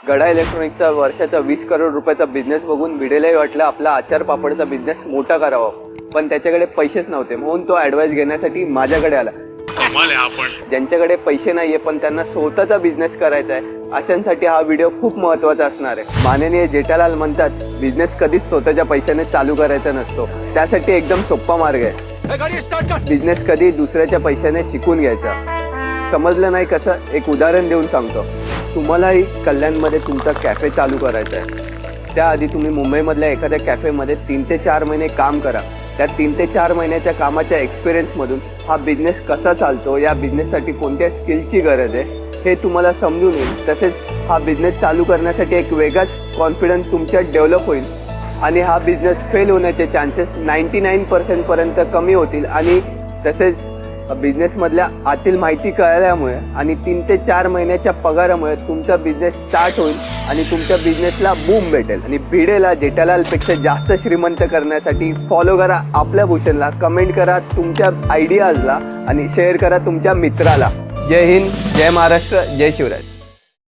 गडा इलेक्ट्रॉनिक्सचा वर्षाचा 20 करोड रुपयाचा बिझनेस बघून भिडेलाही वाटलं आपला आचार पापडचा बिझनेस मोठा करावा, पण त्याच्याकडे पैसेच नव्हते. म्हणून तो ॲडवाइस घेण्यासाठी माझ्याकडे आला. ज्यांच्याकडे पैसे नाहीये पण त्यांना स्वतःचा बिझनेस करायचा आहे, अशांसाठी हा व्हिडिओ खूप महत्त्वाचा असणार आहे. माननीय जेठालाल म्हणतात, बिझनेस कधीच स्वतःच्या पैशाने चालू करायचा नसतो. त्यासाठी एकदम सोपा मार्ग आहे. बिझनेस कधी दुसऱ्याच्या पैशाने शिकून घ्यायचा. समजलं नाही कसं? एक उदाहरण देऊन सांगतो. तुम्हालाही कल्याणमध्ये तुमचा कॅफे चालू करायचा आहे. त्याआधी तुम्ही मुंबईमधल्या एखाद्या कॅफेमध्ये 3 ते 4 महिने काम करा. त्या 3 ते 4 महिन्याच्या कामाच्या एक्सपिरियन्समधून हा बिझनेस कसा चालतो, या बिझनेससाठी कोणत्या स्किलची गरज आहे हे तुम्हाला समजून येईल. तसेच हा बिझनेस चालू करण्यासाठी एक वेगळाच कॉन्फिडन्स तुमच्यात डेव्हलप होईल आणि हा बिझनेस फेल होण्याचे चान्सेस 99% पर्यंत कमी होतील. आणि तसेच बिझनेसमधल्या आतील माहिती कळल्यामुळे आणि 3 ते 4 महिन्याच्या पगारामुळे तुमचा बिझनेस स्टार्ट होईल आणि तुमच्या बिझनेसला बूम भेटेल. आणि भिडेला जेठालालपेक्षा जास्त श्रीमंत करण्यासाठी फॉलो करा आपल्या भूषणला, कमेंट करा तुमच्या आयडियाजला आणि शेअर करा तुमच्या मित्राला. जय हिंद, जय महाराष्ट्र, जय शिवराज.